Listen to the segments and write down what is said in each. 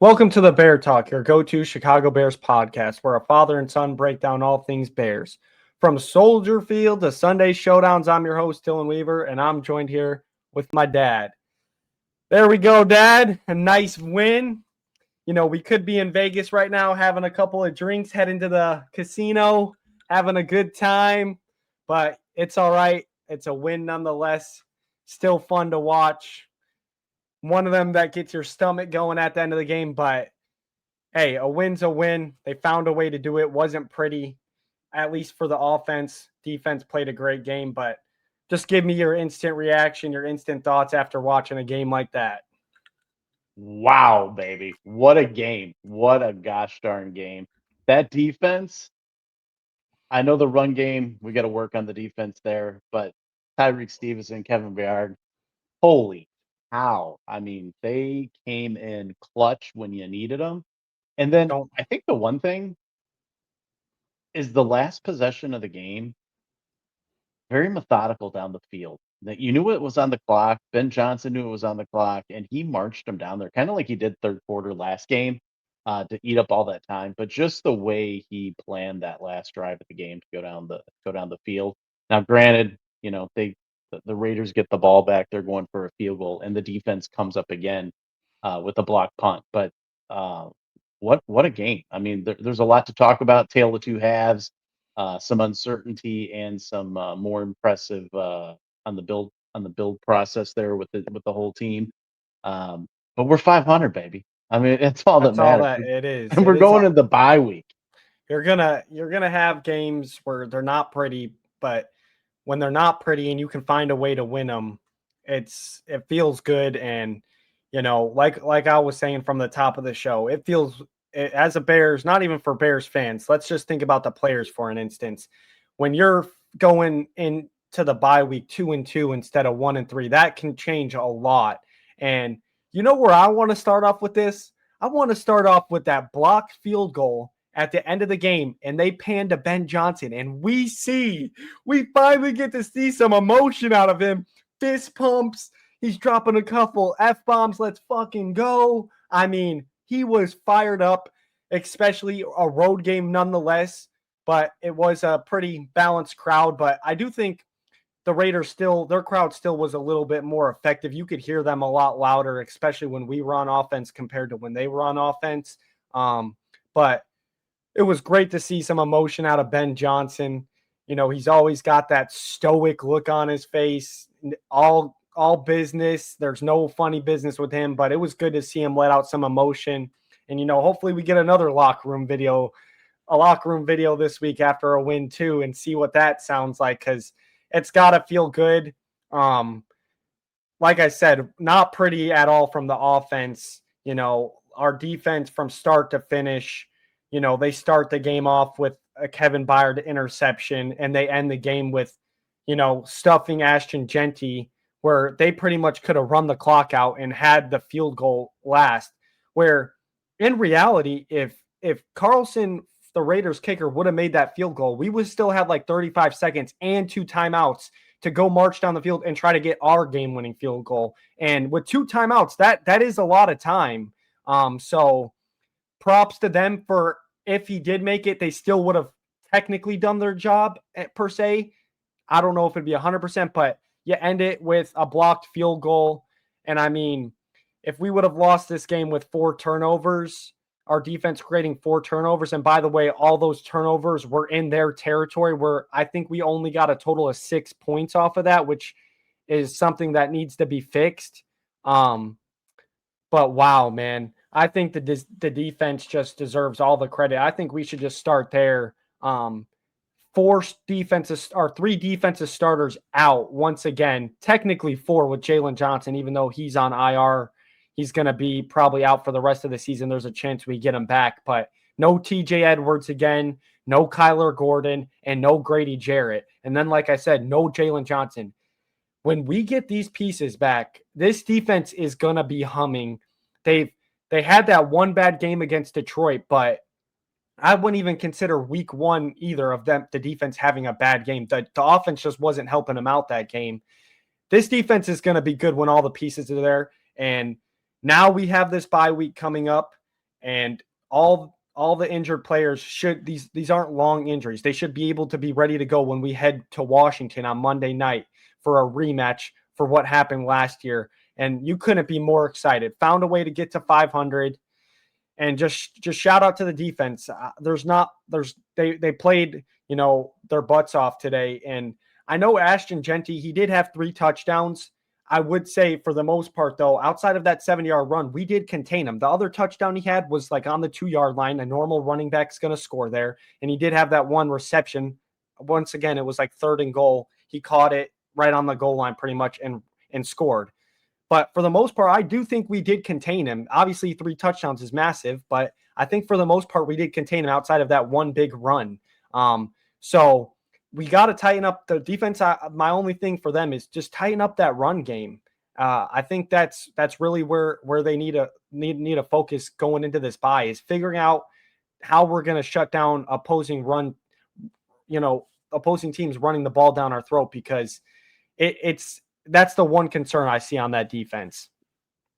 Welcome to the Bear Talk, your go-to Chicago Bears podcast, where a father and son break down all things Bears. From Soldier Field to Sunday Showdowns, I'm your host, Dylan Weaver, and I'm joined here with my dad. There we go, Dad. A nice win. You know, we could be in Vegas right now having a couple of drinks, heading to the casino, having a good time, but it's all right. It's a win nonetheless. Still fun to watch. One of them that gets your stomach going at the end of the game, but hey, a win's a win. They found a way to do it. Wasn't pretty, at least for the offense. Defense played a great game, but just give me your instant reaction, your instant thoughts after watching a game like that. Wow, baby. What a game. What a gosh darn game. That defense, I know the run game, we got to work on the defense there, but Tyreek Stevenson, Kevin Byard, holy cow. I mean, they came in clutch when you needed them. And then Don't I think the one thing is the last possession of the game, very methodical down the field. That you knew it was on the clock. Ben Johnson knew it was on the clock, and he marched them down there, kind of like he did third quarter last game, to eat up all that time. But just the way he planned that last drive of the game to go down the field. Now, granted, the Raiders get the ball back, they're going for a field goal, and the defense comes up again with a block punt. But uh, what a game! I mean, there's a lot to talk about. Tale of two halves, some uncertainty and some more impressive on the build process there with the whole team. But we're 500, baby. I mean, it's all that that's all matters. that it is. And It we're is going all into the bye week. you're gonna have games where they're not pretty, but when they're not pretty and you can find a way to win them, it feels good. And like I was saying from the top of the show, as a Bears, not even for Bears fans. Let's just think about the players for an instance. When you're going into the bye week 2-2 instead of 1-3, that can change a lot. And you know where I want to start off with this? I want to start off with that blocked field goal at the end of the game, and they pan to Ben Johnson, and we finally get to see some emotion out of him. Fist pumps. He's dropping a couple F bombs. Let's fucking go. I mean, he was fired up, especially a road game nonetheless. But it was a pretty balanced crowd. But I do think the Raiders their crowd still was a little bit more effective. You could hear them a lot louder, especially when we were on offense compared to when they were on offense. But it was great to see some emotion out of Ben Johnson. You know, he's always got that stoic look on his face, all business. There's no funny business with him, but it was good to see him let out some emotion. And hopefully we get a locker room video this week after a win too, and see what that sounds like, because it's got to feel good. Um, like I said, not pretty at all from the offense. Our defense from start to finish, they start the game off with a Kevin Byard interception, and they end the game with, stuffing Ashton Genty, where they pretty much could have run the clock out and had the field goal last. Where in reality, if Carlson, the Raiders kicker, would have made that field goal, we would still have like 35 seconds and two timeouts to go march down the field and try to get our game-winning field goal. And with two timeouts, that is a lot of time. So props to them for, if he did make it, they still would have technically done their job per se. I don't know if it'd be 100%, but you end it with a blocked field goal. And I mean, if we would have lost this game with four turnovers, our defense creating four turnovers, and by the way, all those turnovers were in their territory, where I think we only got a total of 6 points off of that, which is something that needs to be fixed. But wow, man, I think the defense just deserves all the credit. I think we should just start there. Three defensive starters out once again. Technically four with Jalen Johnson, even though he's on IR. He's going to be probably out for the rest of the season. There's a chance we get him back, but no TJ Edwards again, no Kyler Gordon, and no Grady Jarrett. And then, like I said, no Jalen Johnson. When we get these pieces back, this defense is going to be humming. They had that one bad game against Detroit, but I wouldn't even consider week one either of them, the defense having a bad game. The offense just wasn't helping them out that game. This defense is going to be good when all the pieces are there. And now we have this bye week coming up. And all the injured players should these aren't long injuries. They should be able to be ready to go when we head to Washington on Monday night for a rematch for what happened last year. And you couldn't be more excited. Found a way to get to 500, and just shout out to the defense. They played their butts off today, and I know Ashton Genty, he did have 3 touchdowns. I would say for the most part though, outside of that 7-yard run, we did contain him. The other touchdown he had was like on the 2-yard line. A normal running back's going to score there, and he did have that one reception. Once again, it was like 3rd and goal. He caught it right on the goal line pretty much and scored. But for the most part, I do think we did contain him. Obviously, 3 touchdowns is massive, but I think for the most part, we did contain him outside of that one big run. So we got to tighten up the defense. My only thing for them is just tighten up that run game. I think that's really where they need a focus going into this bye, is figuring out how we're going to shut down opposing teams running the ball down our throat, because it's that's the one concern I see on that defense.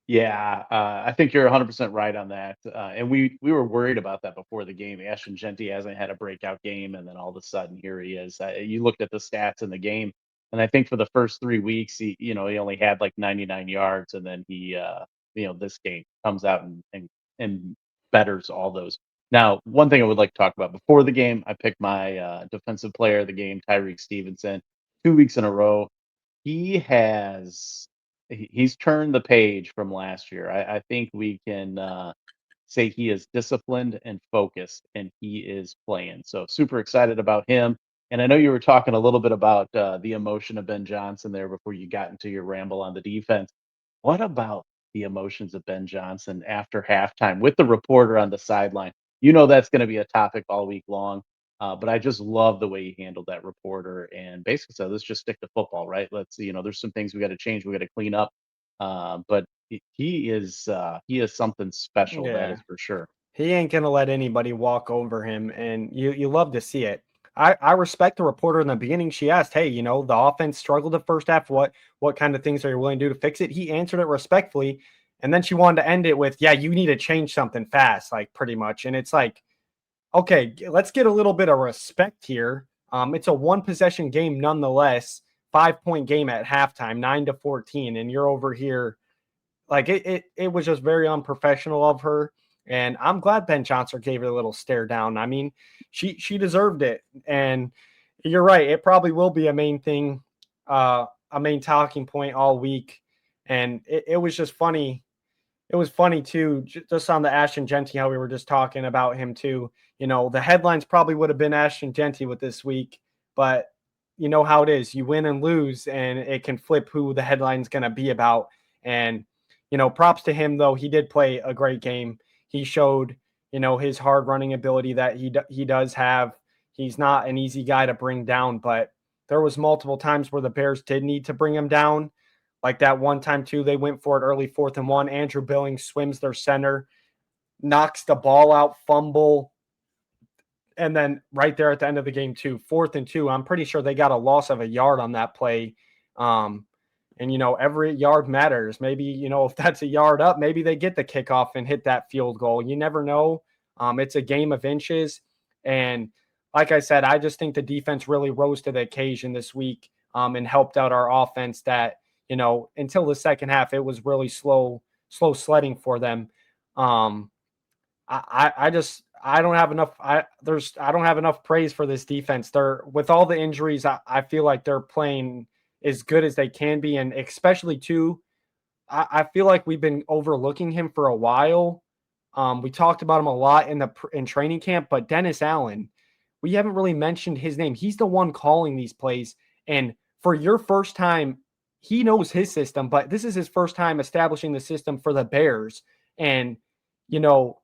Yeah, I think you're 100% right on that. And we were worried about that before the game. Ashton Genty hasn't had a breakout game, and then all of a sudden here he is. You looked at the stats in the game, and I think for the first 3 weeks, he only had like 99 yards, and then this game comes out and betters all those. Now, one thing I would like to talk about before the game, I picked my defensive player of the game, Tyreek Stevenson, 2 weeks in a row. He's turned the page from last year. I think we can say he is disciplined and focused, and he is playing. So super excited about him. And I know you were talking a little bit about the emotion of Ben Johnson there before you got into your ramble on the defense. What about the emotions of Ben Johnson after halftime with the reporter on the sideline? You know that's going to be a topic all week long. But I just love the way he handled that reporter and basically said, let's just stick to football, right? There's some things we got to change, we got to clean up. But he is something special, that Yeah. is for sure. He ain't gonna let anybody walk over him, and you love to see it. I respect the reporter in the beginning. She asked, "Hey, the offense struggled the first half. What kind of things are you willing to do to fix it?" He answered it respectfully, and then she wanted to end it with, "Yeah, you need to change something fast," like pretty much. And it's like, okay, let's get a little bit of respect here. It's a 1 possession game nonetheless, 5 point game at halftime, 9-14, and you're over here like it was just very unprofessional of her. And I'm glad Ben Johnson gave her a little stare down. I mean, she deserved it. And you're right, it probably will be a main thing, a main talking point all week. And it was just funny. It was funny too, just on the Ashton Genty, how we were just talking about him too. The headlines probably would have been Ashton Genty with this week, but you know how it is. You win and lose, and it can flip who the headline's going to be about. And props to him though. He did play a great game. He showed his hard running ability that he does have. He's not an easy guy to bring down, but there was multiple times where the Bears did need to bring him down, like that one time too. They went for it early, 4th and 1. Andrew Billings swims their center, knocks the ball out, fumble, and then right there at the end of the game too, 4th and 2. I'm pretty sure they got a loss of a yard on that play. And every yard matters. Maybe if that's a yard up, maybe they get the kickoff and hit that field goal. You never know. It's a game of inches, and like I said, I just think the defense really rose to the occasion this week, and helped out our offense. That until the second half, it was really slow sledding for them. Um, I just I don't have enough. I don't have enough praise for this defense. They're with all the injuries. I feel like they're playing as good as they can be, and especially too, I feel like we've been overlooking him for a while. We talked about him a lot in training camp, but Dennis Allen, we haven't really mentioned his name. He's the one calling these plays, and for your first time, he knows his system, but this is his first time establishing the system for the Bears, and you know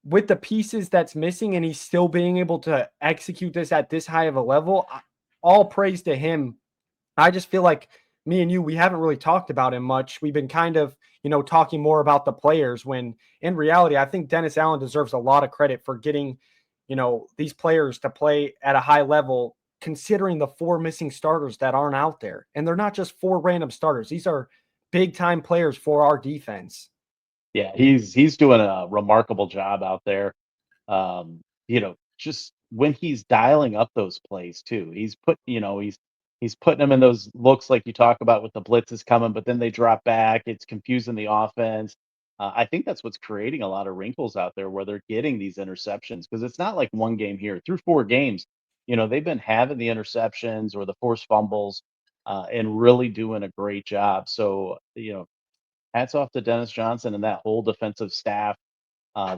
with the pieces that's missing, and he's still being able to execute this at this high of a level. All praise to him. I just feel like me and you, we haven't really talked about him much. We've been kind of, talking more about the players, when in reality, I think Dennis Allen deserves a lot of credit for getting, these players to play at a high level, considering the 4 missing starters that aren't out there. And they're not just 4 random starters. These are big time players for our defense. Yeah, he's doing a remarkable job out there. Just when he's dialing up those plays too, he's putting them in those looks like you talk about with the blitzes coming, but then they drop back. It's confusing the offense. I think that's what's creating a lot of wrinkles out there where they're getting these interceptions because it's not like one game here through 4 games. They've been having the interceptions or the forced fumbles and really doing a great job. So, hats off to Dennis Johnson and that whole defensive staff.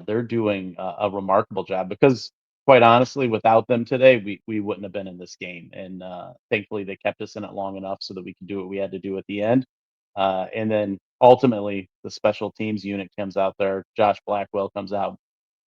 They're doing a remarkable job because, quite honestly, without them today, we wouldn't have been in this game. And thankfully, they kept us in it long enough so that we could do what we had to do at the end. And then ultimately, the special teams unit comes out there. Josh Blackwell comes out,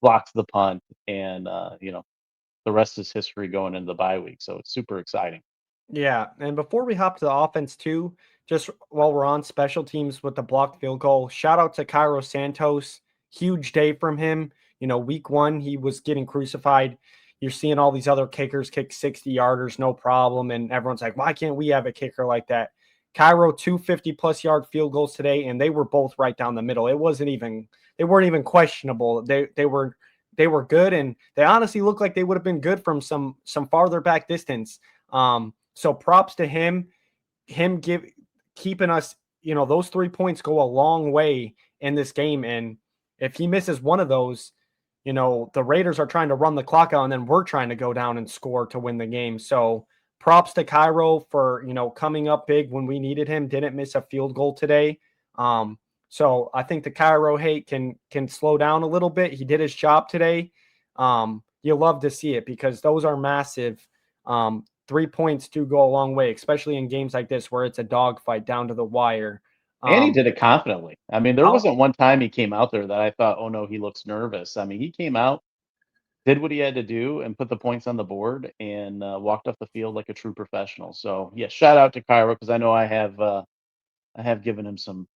blocks the punt, and the rest is history going into the bye week. So it's super exciting. Yeah, and before we hop to the offense too, just while we're on special teams with the blocked field goal, shout out to Cairo Santos. Huge day from him. Week one, he was getting crucified. You're seeing all these other kickers kick 60-yarders, no problem. And everyone's like, why can't we have a kicker like that? Cairo, 250-plus yard field goals today, and they were both right down the middle. They weren't even questionable. They were good, and they honestly looked like they would have been good from some farther back distance. So props to him. Keeping us, those 3 points go a long way in this game. And if he misses one of those, the Raiders are trying to run the clock out, and then we're trying to go down and score to win the game. So props to Cairo for, coming up big when we needed him. Didn't miss a field goal today. So I think the Cairo hate can slow down a little bit. He did his job today. You love to see it because those are massive. 3 points do go a long way, especially in games like this where it's a dogfight down to the wire. And he Um, did it confidently. I mean, there I'll, wasn't one time he came out there that I thought, oh no, he looks nervous. I mean, he came out, did what he had to do, and put the points on the board, and walked off the field like a true professional. So yeah, shout out to Cairo because I know I have given him some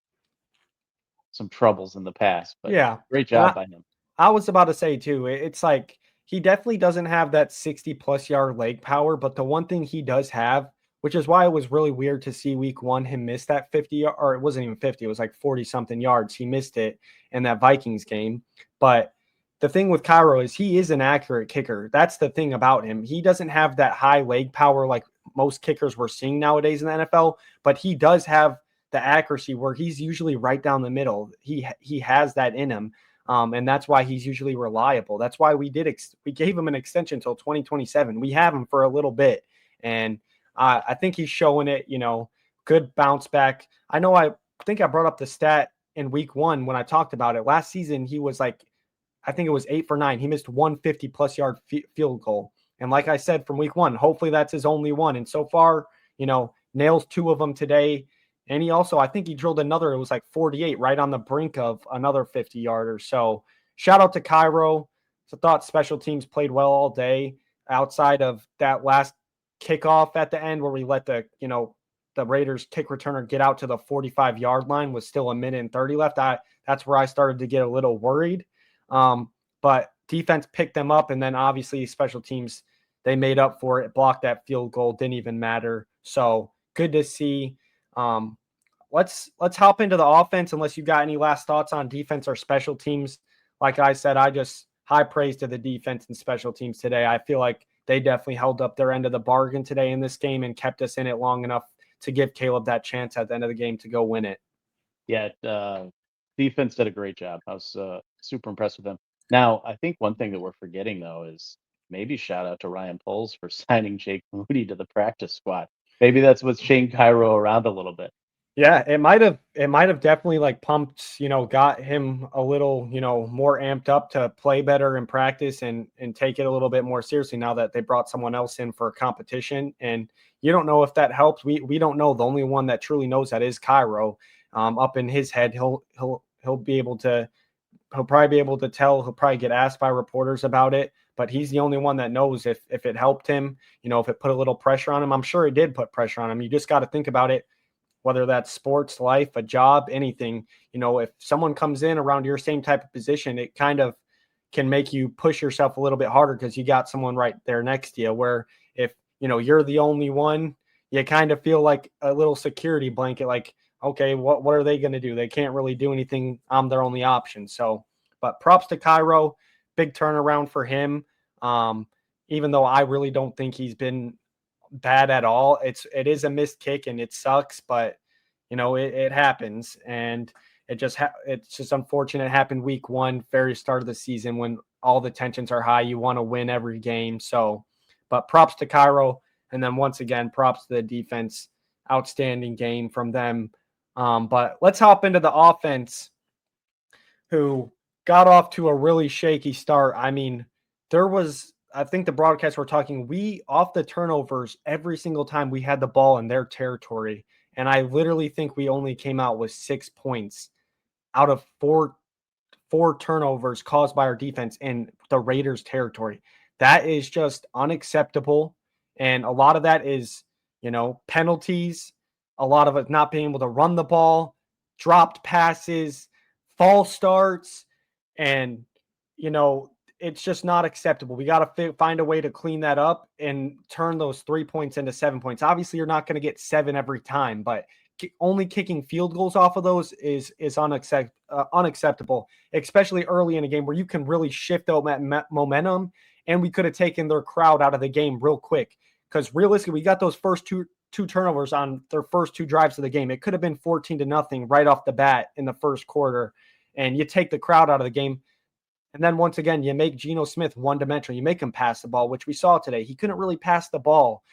troubles in the past, but yeah, great and job by him. I was about to say too, it's like he definitely doesn't have that 60-plus yard leg power, but the one thing he does have, which is why it was really weird to see week one him miss that 50, or it wasn't even 50, it was like 40 something yards. He missed it in that Vikings game. But the thing with Cairo is he is an accurate kicker. That's the thing about him. He doesn't have that high leg power like most kickers we're seeing nowadays in the NFL, but he does have the accuracy where he's usually right down the middle. He has that in him. And that's why he's usually reliable. That's why we gave him an extension until 2027. We have him for a little bit, and I think he's showing it. Good bounce back. I think I brought up the stat in week one when I talked about it last season. He was like, I think it was 8 for 9. He missed 150-plus yard field goal, and like I said from week one, hopefully that's his only one. And so far, nails 2 of them today. And he also, I think he drilled another, it was like 48, right on the brink of another 50-yarder. So shout out to Cairo. I thought special teams played well all day outside of that last kickoff at the end where we let the Raiders kick returner get out to the 45-yard line with still a minute and 30 left. That's where I started to get a little worried. But defense picked them up, and then obviously special teams, they made up for it, blocked that field goal, didn't even matter. So good to see. Um, let's hop into the offense unless you got any last thoughts on defense or special teams. Like I said, I just high praise to the defense and special teams today. I feel like they definitely held up their end of the bargain today in this game and kept us in it long enough to give Caleb that chance at the end of the game to go win it. Yeah, defense did a great job. I was super impressed with them. Now, I think one thing that we're forgetting though is maybe shout out to Ryan Poles for signing Jake Moody to the practice squad. Maybe that's what's Shane Cairo around a little bit. Yeah, it might have definitely like pumped, got him a little, more amped up to play better in practice and take it a little bit more seriously now that they brought someone else in for a competition. And you don't know if that helps. We don't know. The only one that truly knows that is Cairo. Up in his head, he'll be able to he'll probably be able to tell. He'll probably get asked by reporters about it, but he's the only one that knows if it helped him, if it put a little pressure on him. I'm sure it did put pressure on him. You just got to think about it, whether that's sports, life, a job, anything. If someone comes in around your same type of position, it kind of can make you push yourself a little bit harder because you got someone right there next to you. Where if you're the only one, you kind of feel like a little security blanket, like, okay, what are they going to do? They can't really do anything. I'm their only option. So, but props to Cairo, big turnaround for him. Um, even though I really don't think he's been bad at all. It is a missed kick and it sucks, but it happens, and it's just unfortunate. It happened week one, very start of the season when all the tensions are high. You want to win every game. So, but props to Cairo, and then once again, props to the defense. Outstanding game from them. But let's hop into the offense, who got off to a really shaky start. I mean, I think the broadcasts were talking, we off the turnovers every single time we had the ball in their territory. And I literally think we only came out with 6 points out of four turnovers caused by our defense in the Raiders territory. That is just unacceptable. And a lot of that is, penalties, a lot of it not being able to run the ball, dropped passes, false starts. And, you know, it's just not acceptable. We got to find a way to clean that up and turn those 3 points into 7 points. Obviously, you're not going to get 7 every time, but only kicking field goals off of those is unacceptable, especially early in a game where you can really shift out momentum. And we could have taken their crowd out of the game real quick, because realistically, we got those first two turnovers on their first 2 drives of the game. It could have been 14-0 right off the bat in the first quarter, and you take the crowd out of the game. And then once again, you make Geno Smith one-dimensional. You make him pass the ball, which we saw today. He couldn't really pass the ball.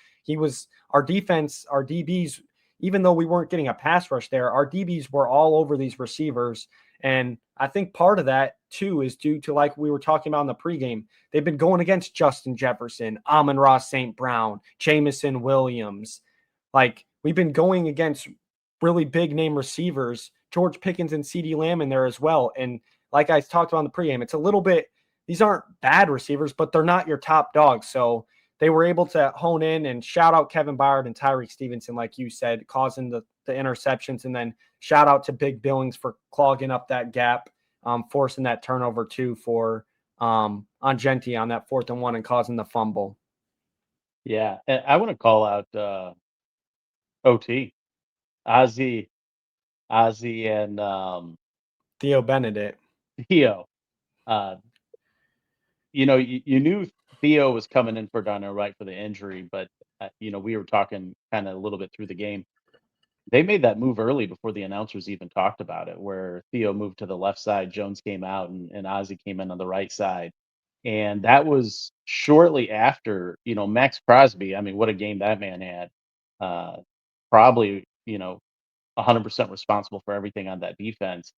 Our defense, our DBs, even though we weren't getting a pass rush there, our DBs were all over these receivers. And I think part of that, too, is due to, like we were talking about in the pregame, they've been going against Justin Jefferson, Amon-Ra St. Brown, Jameson Williams. Like, we've been going against really big-name receivers, George Pickens and CeeDee Lamb in there as well. And like I talked about in the pregame, it's a little bit, these aren't bad receivers, but they're not your top dogs. So they were able to hone in, and shout out Kevin Byard and Tyreek Stevenson, like you said, causing the interceptions. And then shout out to Big Billings for clogging up that gap, forcing that turnover too for on Genti on that 4th and 1 and causing the fumble. Yeah, and I want to call out OT, Ozzy, and Theo Benedet. Theo. Uh, you knew Theo was coming in for Darnell Wright for the injury, but we were talking kind of a little bit through the game. They made that move early before the announcers even talked about it, where Theo moved to the left side, Jones came out, and Ozzy came in on the right side. And that was shortly after, Max Crosby. I mean, what a game that man had. Uh, Probably, 100% responsible for everything on that defense.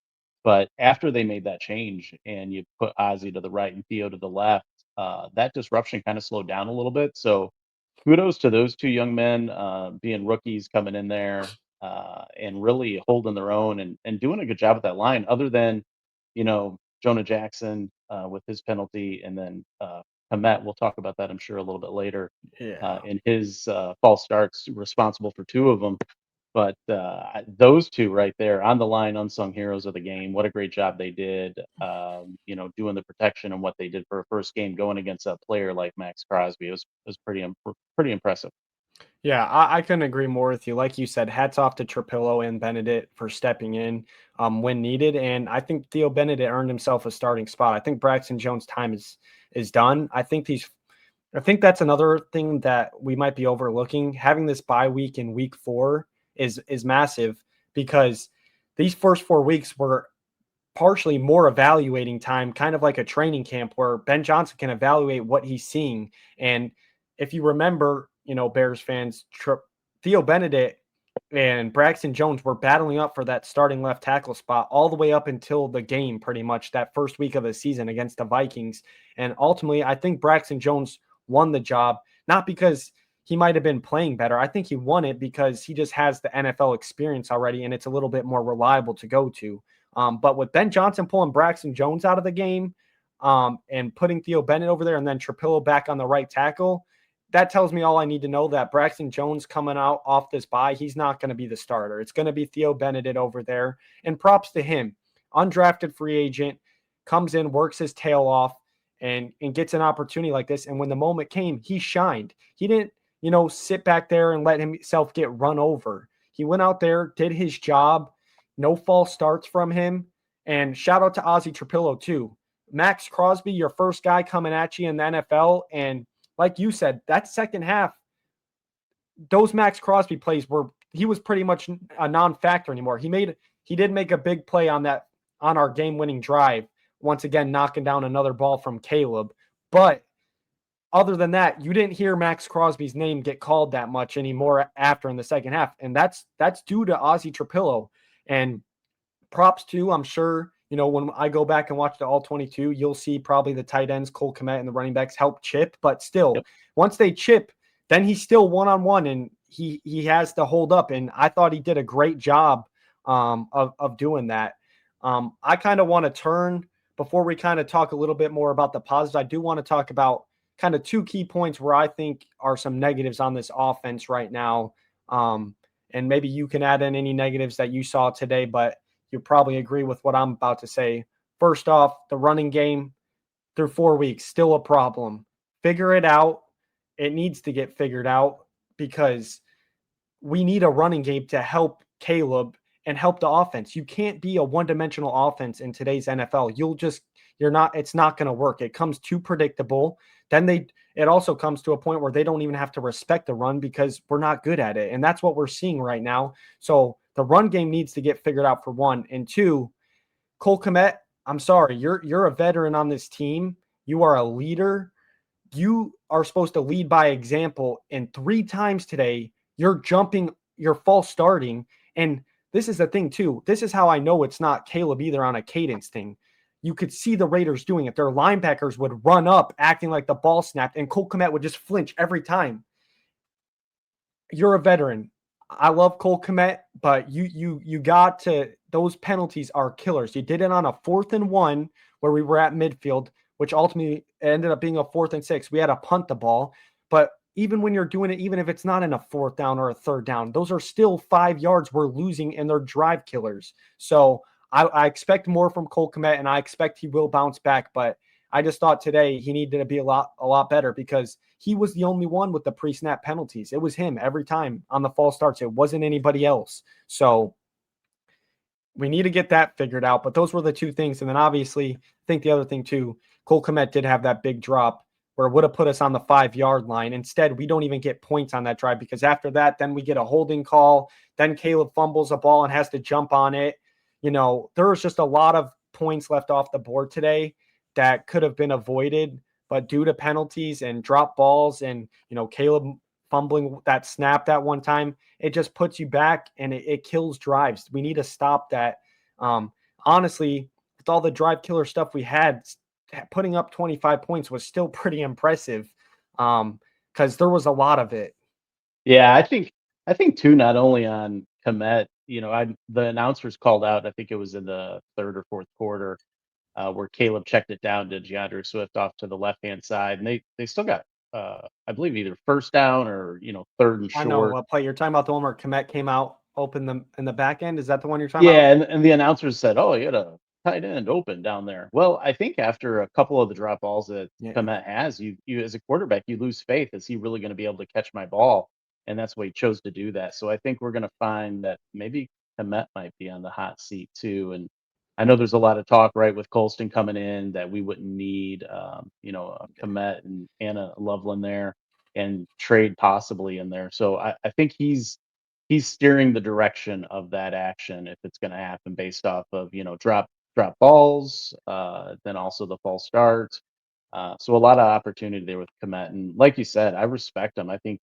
But after they made that change and you put Ozzy to the right and Theo to the left, that disruption kind of slowed down a little bit. So kudos to those 2 young men, being rookies coming in there, and really holding their own and doing a good job with that line, other than, Jonah Jackson, with his penalty, and then Hamet, we'll talk about that, I'm sure, a little bit later, Yeah. in his false starts, responsible for 2 of them. But those 2 right there on the line, unsung heroes of the game. What a great job they did, doing the protection and what they did for a first game going against a player like Max Crosby. It was pretty impressive. Yeah, I couldn't agree more with you. Like you said, hats off to Tripilo and Benedet for stepping in when needed. And I think Theo Benedet earned himself a starting spot. I think Braxton Jones' time is done. I think that's another thing that we might be overlooking. Having this bye week in week 4 is massive, because these first 4 weeks were partially more evaluating time, kind of like a training camp where Ben Johnson can evaluate what he's seeing. And if you remember, Bears fans, Theo Benedet and Braxton Jones were battling up for that starting left tackle spot all the way up until the game, pretty much that first week of the season against the Vikings. And ultimately, I think Braxton Jones won the job, not because he might have been playing better. I think he won it because he just has the NFL experience already, and it's a little bit more reliable to go to. But with Ben Johnson pulling Braxton Jones out of the game, and putting Theo Bennett over there, and then Tripilo back on the right tackle, that tells me all I need to know, that Braxton Jones coming out off this bye, he's not going to be the starter. It's going to be Theo Benedet over there. And props to him. Undrafted free agent, comes in, works his tail off, and gets an opportunity like this. And when the moment came, he shined. He didn't, sit back there and let himself get run over. He went out there, did his job, no false starts from him. And shout out to Ozzy Tripilo, too. Max Crosby, your first guy coming at you in the NFL. And like you said, that second half, those Max Crosby plays he was pretty much a non-factor anymore. He did make a big play on our game-winning drive, once again knocking down another ball from Caleb. But other than that, you didn't hear Max Crosby's name get called that much anymore after in the second half. And that's due to Ozzy Tripilo. And props to, I'm sure, when I go back and watch the all 22, you'll see probably the tight ends, Cole Kmet and the running backs help chip. But still, Yep. once they chip, then he's still one-on-one and he has to hold up. And I thought he did a great job of doing that. I kind of want to turn, before we kind of talk a little bit more about the positives, I do want to talk about kind of two key points where I think are some negatives on this offense right now. And maybe you can add in any negatives that you saw today, but you probably agree with what I'm about to say. First off, the running game through 4 weeks, still a problem. Figure it out. It needs to get figured out because we need a running game to help Caleb and help the offense. You can't be a one-dimensional offense in today's NFL. It's not going to work. It comes too predictable. It also comes to a point where they don't even have to respect the run because we're not good at it. And that's what we're seeing right now. So the run game needs to get figured out, for one. And two, Cole Kmet, I'm sorry, you're a veteran on this team. You are a leader. You are supposed to lead by example. And 3 times today, you're false starting. And this is the thing, too. This is how I know it's not Caleb either on a cadence thing. You could see the Raiders doing it. Their linebackers would run up acting like the ball snapped, and Cole Kmet would just flinch every time. You're a veteran. I love Cole Kmet, but you got to, those penalties are killers. You did it on a 4th and 1 where we were at midfield, which ultimately ended up being a 4th and 6. We had to punt the ball, but even when you're doing it, even if it's not in a 4th down or a 3rd down, those are still 5 yards we're losing, and they're drive killers. So I expect more from Cole Kmet, and I expect he will bounce back. But I just thought today he needed to be a lot better because he was the only one with the pre-snap penalties. It was him every time on the false starts. It wasn't anybody else. So we need to get that figured out. But those were the two things. And then obviously, I think the other thing too, Cole Kmet did have that big drop where it would have put us on the 5-yard line. Instead, we don't even get points on that drive because after that, then we get a holding call. Then Caleb fumbles a ball and has to jump on it. There was just a lot of points left off the board today that could have been avoided, but due to penalties and drop balls and, Caleb fumbling that snap that one time, it just puts you back and it kills drives. We need to stop that. Honestly, with all the drive killer stuff we had, putting up 25 points was still pretty impressive because there was a lot of it. Yeah, I think too, not only on Komet, the announcers called out, I think it was in the 3rd or 4th quarter, where Caleb checked it down to DeAndre Swift off to the left-hand side, and they still got, I believe either 1st down or, 3rd and I know short. what play you're talking about, the one where Komet came out open in the back end. Is that the one you're talking about? Yeah, and the announcers said, "Oh, you had a tight end open down there." Well, I think after a couple of the drop balls that Yeah. Komet has, you as a quarterback, you lose faith. Is he really gonna be able to catch my ball? And that's why he chose to do that. So I think we're gonna find that maybe Komet might be on the hot seat too. And I know there's a lot of talk, right, with Colston coming in that we wouldn't need, a Komet and Anna Loveland there and trade possibly in there. So I think he's steering the direction of that action if it's going to happen based off of drop balls, then also the false start. So a lot of opportunity there with Komet, and like you said, I respect him. I think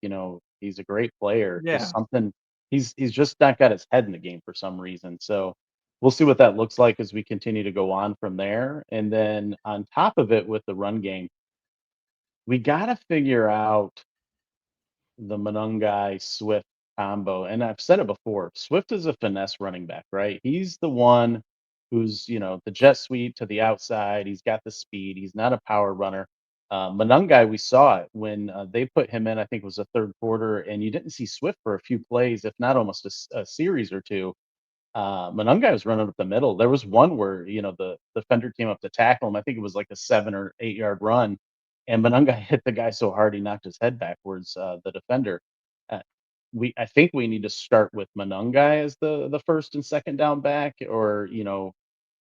he's a great player. Just Yeah. something he's just not got his head in the game for some reason. So we'll see what that looks like as we continue to go on from there. And then on top of it with the run game, we got to figure out the Monungai Swift combo. And I've said it before, Swift is a finesse running back, right? He's the one who's, the jet sweep to the outside. He's got the speed. He's not a power runner. Monungai, we saw it when they put him in, I think it was the 3rd quarter, and you didn't see Swift for a few plays, if not almost a series or two. Monungai was running up the middle. There was one where, the defender came up to tackle him. I think it was like a 7 or 8 yard run. And Monungai hit the guy so hard he knocked his head backwards, the defender. Uh, I think we need to start with Monangai as the first and second down back, or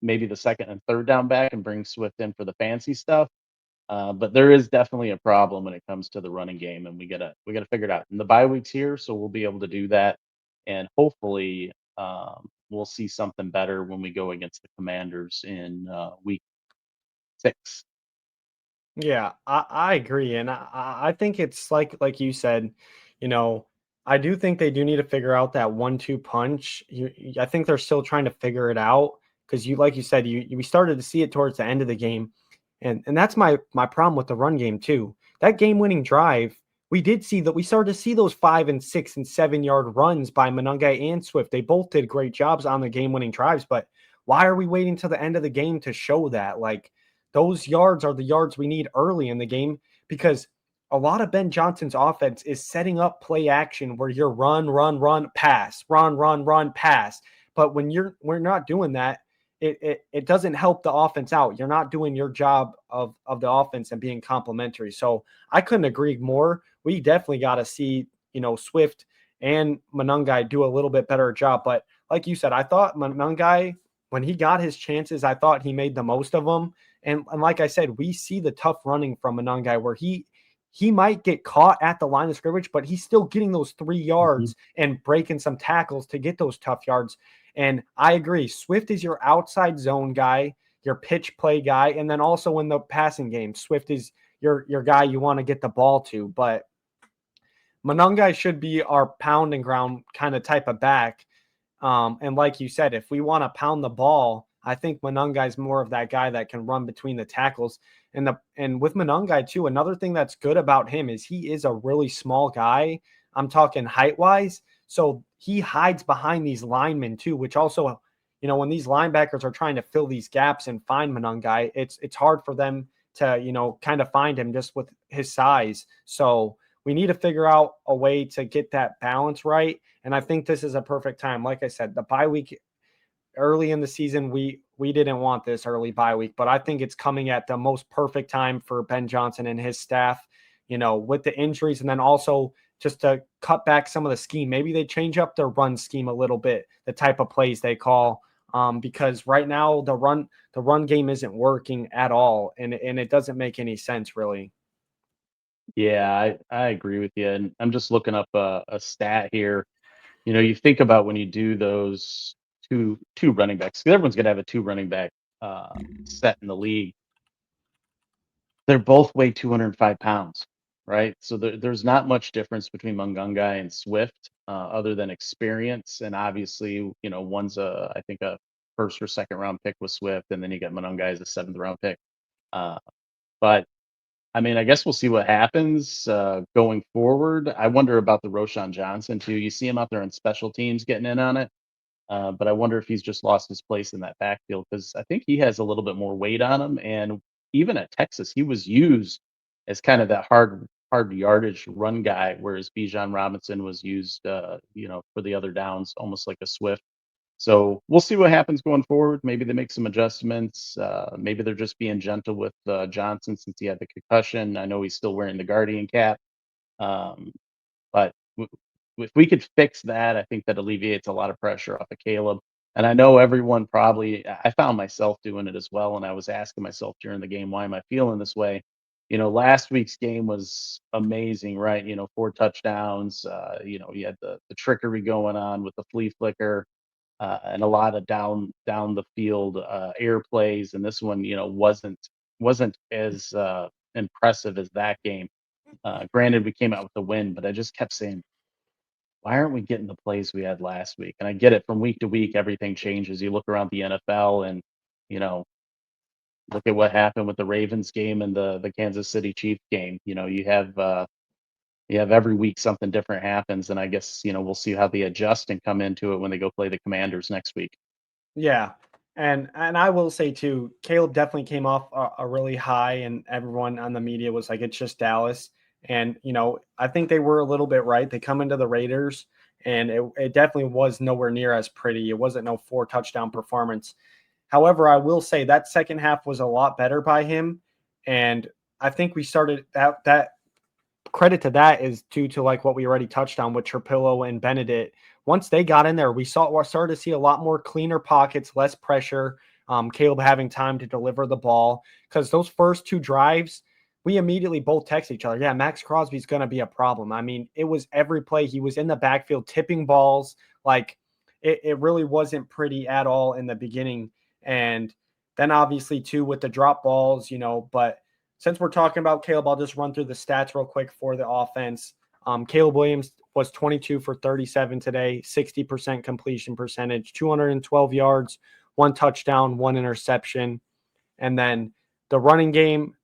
maybe the second and third down back, and bring Swift in for the fancy stuff. But there is definitely a problem when it comes to the running game, and we gotta figure it out. And the bye week's here, so we'll be able to do that, and hopefully we'll see something better when we go against the Commanders in week 6. Yeah, I agree, and I think it's like you said, you know, I do think they do need to figure out that 1-2 punch. I think they're still trying to figure it out because like you said, we started to see it towards the end of the game, and that's my problem with the run game too. That game winning drive, we did see that we started to see those 5 and 6 and 7 yard runs by Monangai and Swift. They both did great jobs on the game winning drives, but why are we waiting till the end of the game to show that? Like those yards are the yards we need early in the game because a lot of Ben Johnson's offense is setting up play action where you're run, run, run, pass, run, run, run, pass. But when we're not doing that, it doesn't help the offense out. You're not doing your job of the offense and being complimentary. So I couldn't agree more. We definitely got to see, Swift and Monangai do a little bit better job. But like you said, I thought Monangai, when he got his chances, I thought he made the most of them. And like I said, we see the tough running from Monangai where he might get caught at the line of scrimmage, but he's still getting those 3 yards and breaking some tackles to get those tough yards. And I agree, Swift is your outside zone guy, your pitch play guy, and then also in the passing game, Swift is your guy you want to get the ball to. But Monangai should be our pound and ground kind of type of back. And like you said, if we want to pound the ball, I think Monangai is more of that guy that can run between the tackles. And with Monangai too, another thing that's good about him is he is a really small guy. I'm talking height wise. So he hides behind these linemen too, which also, when these linebackers are trying to fill these gaps and find Monangai, it's hard for them to, kind of find him just with his size. So we need to figure out a way to get that balance right. And I think this is a perfect time. Like I said, the bye week early in the season, we didn't want this early bye week, but I think it's coming at the most perfect time for Ben Johnson and his staff, with the injuries, and then also just to cut back some of the scheme. Maybe they change up their run scheme a little bit, the type of plays they call. Because right now the run game isn't working at all, and it doesn't make any sense really. Yeah, I agree with you. And I'm just looking up a stat here. You think about when you do those two running backs, 'cause everyone's gonna have a two running back set in the league. They're both weigh 205 pounds, right? So there's not much difference between Mungungai and Swift, other than experience. And obviously, one's I think a first or second round pick with Swift, and then you got Mungungai as a seventh round pick. Uh, but I mean, I guess we'll see what happens going forward. I wonder about the Roshan Johnson too. You see him out there on special teams getting in on it, but I wonder if he's just lost his place in that backfield because I think he has a little bit more weight on him. And even at Texas, he was used as kind of that hard yardage run guy, whereas Bijan Robinson was used, for the other downs, almost like a Swift. So we'll see what happens going forward. Maybe they make some adjustments. Maybe they're just being gentle with Johnson since he had the concussion. I know he's still wearing the Guardian cap, um, but if we could fix that, I think that alleviates a lot of pressure off of Caleb. And I know everyone probably, I found myself doing it as well. And I was asking myself during the game, why am I feeling this way? Last week's game was amazing, right? 4 touchdowns. You had the trickery going on with the flea flicker and a lot of down the field air plays. And this one, wasn't as impressive as that game. Granted, we came out with the win, but I just kept saying, why aren't we getting the plays we had last week? And I get it, from week to week, everything changes. You look around the NFL and you know look at what happened with the Ravens game and the Kansas City Chiefs game. You have every week something different happens, and I guess we'll see how they adjust and come into it when they go play the Commanders next week. Yeah. And I will say too, Caleb definitely came off a really high, and everyone on the media was like, it's just Dallas. And, I think they were a little bit right. They come into the Raiders, and it definitely was nowhere near as pretty. It wasn't no 4 touchdown performance. However, I will say that second half was a lot better by him. And I think we started that credit to that is due to like what we already touched on with Tripilo and Benedet. Once they got in there, we started to see a lot more cleaner pockets, less pressure. Caleb having time to deliver the ball because those first two drives, we immediately both text each other. Yeah, Max Crosby's going to be a problem. I mean, it was every play he was in the backfield tipping balls. Like it really wasn't pretty at all in the beginning. And then obviously too with the drop balls, but since we're talking about Caleb, I'll just run through the stats real quick for the offense. Caleb Williams was 22 for 37 today, 60% completion percentage, 212 yards, one touchdown, one interception. And then the running game,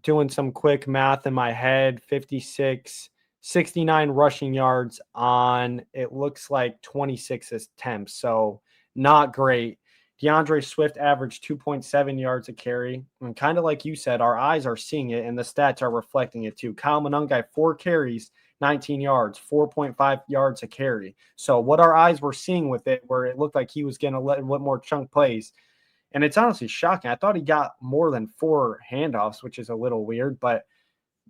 doing some quick math in my head, 56, 69 rushing yards on, it looks like 26 attempts. So not great. DeAndre Swift averaged 2.7 yards a carry. And kind of like you said, our eyes are seeing it and the stats are reflecting it too. Kyle Monangai, 4 carries, 19 yards, 4.5 yards a carry. So what our eyes were seeing with it, where it looked like he was getting a little more chunk plays. And it's honestly shocking. I thought he got more than 4 handoffs, which is a little weird, but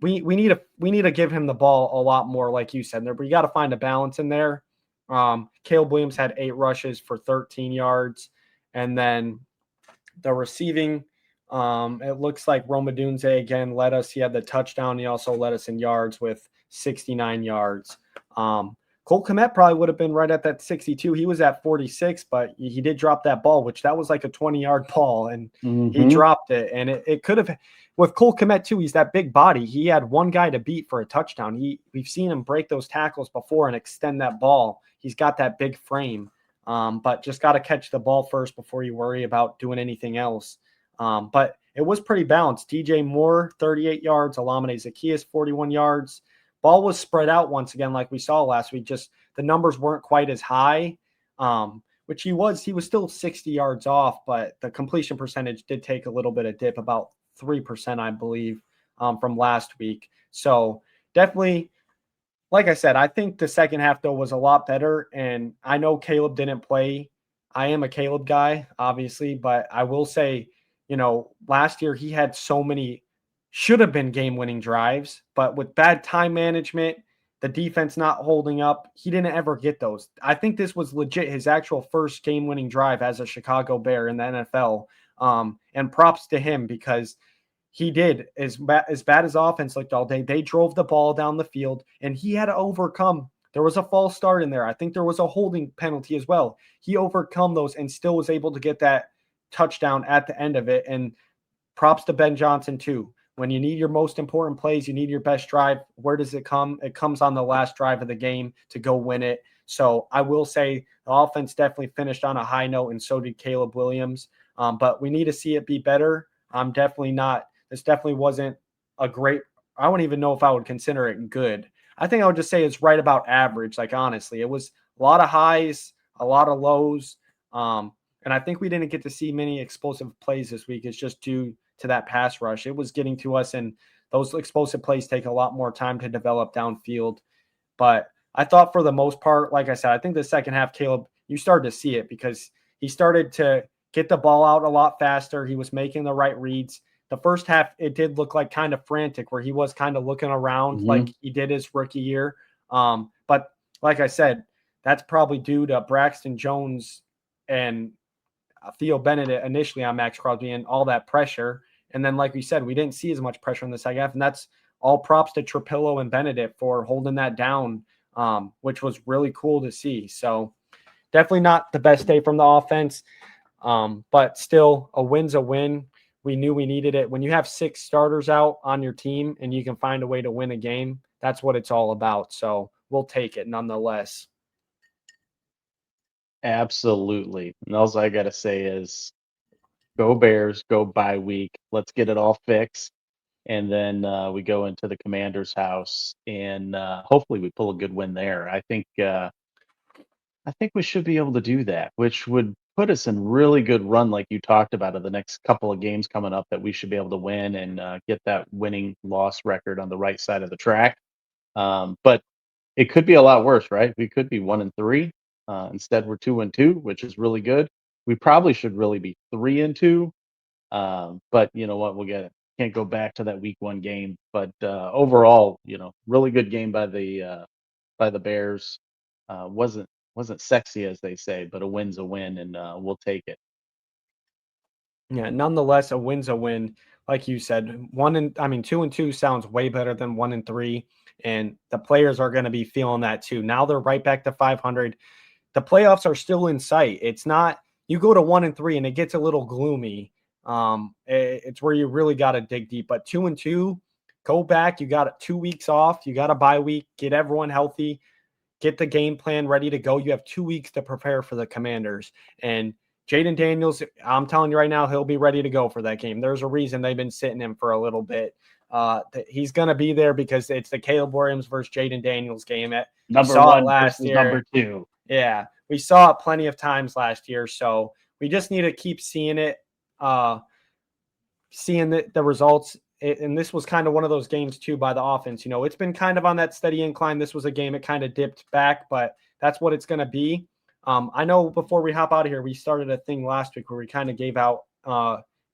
we need to give him the ball a lot more, like you said. There, but you got to find a balance in there. Caleb Williams had 8 rushes for 13 yards, and then the receiving, it looks like Roma Dunze again led us. He had the touchdown. He also led us in yards with 69 yards. Cole Kmet probably would have been right at that 62. He was at 46, but he did drop that ball, which that was like a 20-yard ball, and he dropped it. And it could have, with Cole Kmet too, he's that big body. He had one guy to beat for a touchdown. We've seen him break those tackles before and extend that ball. He's got that big frame. But just got to catch the ball first before you worry about doing anything else. But it was pretty balanced. DJ Moore, 38 yards. Alameda Zacchaeus, 41 yards. Ball was spread out once again, like we saw last week. Just the numbers weren't quite as high, which he was. He was still 60 yards off, but the completion percentage did take a little bit of dip, about 3%, I believe, from last week. So definitely, like I said, I think the second half, though, was a lot better. And I know Caleb didn't play. I am a Caleb guy, obviously, but I will say, last year he had so many should have been game winning drives, but with bad time management, the defense not holding up, he didn't ever get those. I think this was legit his actual first game winning drive as a Chicago Bear in the NFL. And props to him because he did as bad as offense looked all day. They drove the ball down the field, and he had to overcome. There was a false start in there. I think there was a holding penalty as well. He overcome those and still was able to get that touchdown at the end of it. And props to Ben Johnson too. When you need your most important plays, you need your best drive. Where does it come? It comes on the last drive of the game to go win it. So I will say the offense definitely finished on a high note, and so did Caleb Williams. But we need to see it be better. I'm definitely not. This definitely wasn't a great. I wouldn't even know if I would consider it good. I think I would just say it's right about average. Like honestly, it was a lot of highs, a lot of lows. And I think we didn't get to see many explosive plays this week. It's just due to that pass rush. It was getting to us, and those explosive plays take a lot more time to develop downfield. But I thought for the most part, like I said, I think the second half, Caleb, you started to see it because he started to get the ball out a lot faster. He was making the right reads. The first half, it did look like kind of frantic where he was kind of looking around like he did his rookie year. But like I said, that's probably due to Braxton Jones and Theo Benedet initially on Max Crosby and all that pressure. And then, like we said, we didn't see as much pressure in the second half. And that's all props to Tripilo and Benedet for holding that down, which was really cool to see. So definitely not the best day from the offense, but still a win's a win. We knew we needed it. When you have 6 starters out on your team and you can find a way to win a game, that's what it's all about. So we'll take it nonetheless. Absolutely. And all I got to say is go Bears, go bye week. Let's get it all fixed. And then we go into the Commander's house, and hopefully we pull a good win there. I think we should be able to do that, which would put us in really good run, like you talked about, of the next couple of games coming up that we should be able to win and get that winning loss record on the right side of the track. But it could be a lot worse, right? We could be 1-3. Instead, we're 2-2, which is really good. We probably should really be 3-2. But you know what? We'll get it. can't go back to that week 1 game. But overall, really good game by the Bears. Wasn't sexy as they say, but a win's a win, and we'll take it. Yeah, nonetheless, a win's a win. Like you said, 2-2 sounds way better than 1-3, and the players are going to be feeling that too. Now they're right back to 500. The playoffs are still in sight. It's not you go to 1-3 and it gets a little gloomy. It's where you really got to dig deep. But 2-2, go back. You got 2 weeks off. You got a bye week. Get everyone healthy. Get the game plan ready to go. You have 2 weeks to prepare for the Commanders. And Jaden Daniels, I'm telling you right now, he'll be ready to go for that game. There's a reason they've been sitting him for a little bit. He's going to be there because it's the Caleb Williams versus Jaden Daniels game. Number 1 versus number 2. Yeah, we saw it plenty of times last year. So we just need to keep seeing it, seeing the results. And this was kind of one of those games too by the offense. It's been kind of on that steady incline. This was a game it kind of dipped back, but that's what it's going to be. I know before we hop out of here, we started a thing last week where we kind of gave out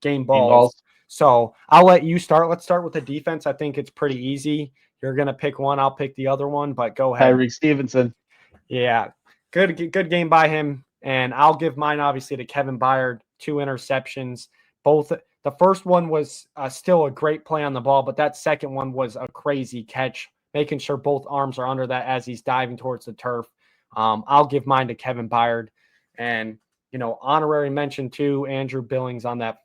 game balls. So I'll let you start. Let's start with the defense. I think it's pretty easy. You're going to pick one. I'll pick the other one, but go ahead. Tyreek Stevenson. Yeah, good game by him. And I'll give mine obviously to Kevin Byard, 2 interceptions. Both the first one was still a great play on the ball, but that second one was a crazy catch, making sure both arms are under that as he's diving towards the turf. I'll give mine to Kevin Byard. And, honorary mention to Andrew Billings on that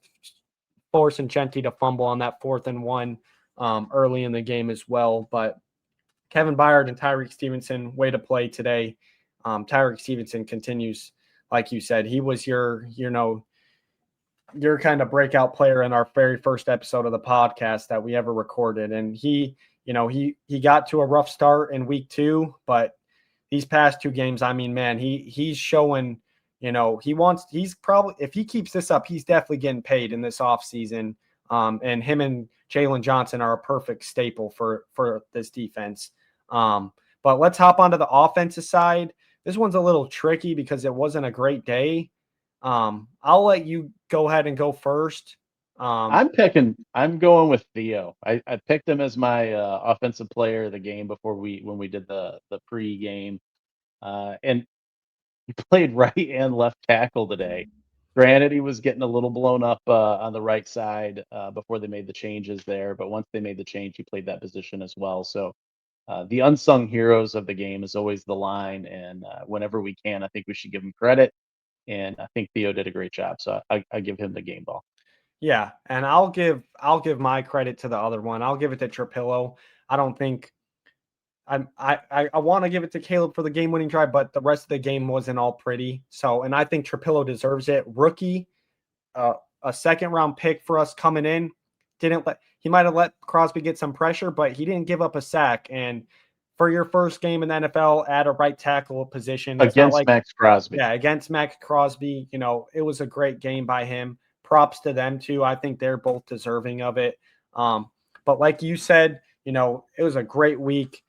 forcing Genti to fumble on that 4th and 1 early in the game as well. But Kevin Byard and Tyreek Stevenson, way to play today. Tyreek Stevenson continues, like you said, he was your kind of breakout player in our very first episode of the podcast that we ever recorded. And he got to a rough start in week 2, but these past 2 games, I mean, man, he's showing, he's probably, if he keeps this up, he's definitely getting paid in this offseason. And him and Jalen Johnson are a perfect staple for this defense. But let's hop onto the offensive side. This one's a little tricky because it wasn't a great day. I'll let you go ahead and go first. I'm going with Theo. I picked him as my offensive player of the game when we did the pre-game. And he played right and left tackle today. Granted, he was getting a little blown up on the right side before they made the changes there, but once they made the change, he played that position as well. So the unsung heroes of the game is always the line, and whenever we can, I think we should give him credit. And I think Theo did a great job, so I give him the game ball. Yeah, and I'll give my credit to the other one. I'll give it to Tripilo. I don't think I want to give it to Caleb for the game-winning try, but the rest of the game wasn't all pretty. So, and I think Tripilo deserves it. Rookie, a 2nd-round pick for us coming in. He might have let Crosby get some pressure, but he didn't give up a sack. And for your first game in the NFL at a right tackle position against Max Crosby. Yeah, against Max Crosby, it was a great game by him. Props to them too. I think they're both deserving of it. But like you said, it was a great week.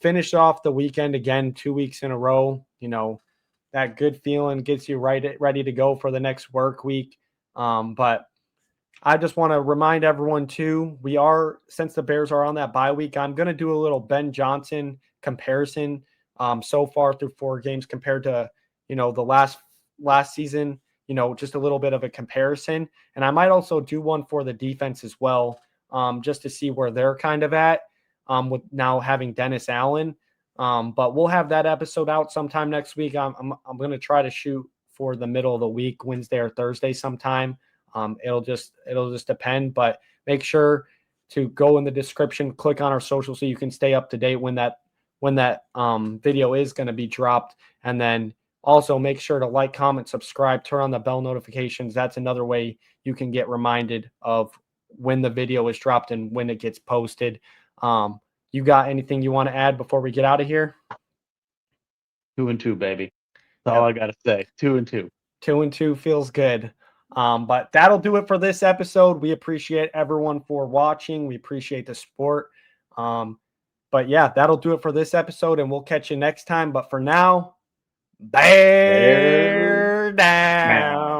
Finished off the weekend again 2 weeks in a row. That good feeling gets you ready to go for the next work week. But I just want to remind everyone too, since the Bears are on that bye week, I'm going to do a little Ben Johnson comparison so far through 4 games compared to, the last season, just a little bit of a comparison. And I might also do one for the defense as well, just to see where they're kind of at with now having Dennis Allen. But we'll have that episode out sometime next week. I'm going to try to shoot for the middle of the week, Wednesday or Thursday sometime. It'll just depend, but make sure to go in the description, click on our social so you can stay up to date when that video is going to be dropped. And then also make sure to like, comment, subscribe, turn on the bell notifications. That's another way you can get reminded of when the video is dropped and when it gets posted. You got anything you want to add before we get out of here? 2-2, baby. That's all I got to say. 2-2. 2-2 feels good. But that'll do it for this episode. We appreciate everyone for watching. We appreciate the support. But yeah, that'll do it for this episode, and we'll catch you next time. But for now, bear down.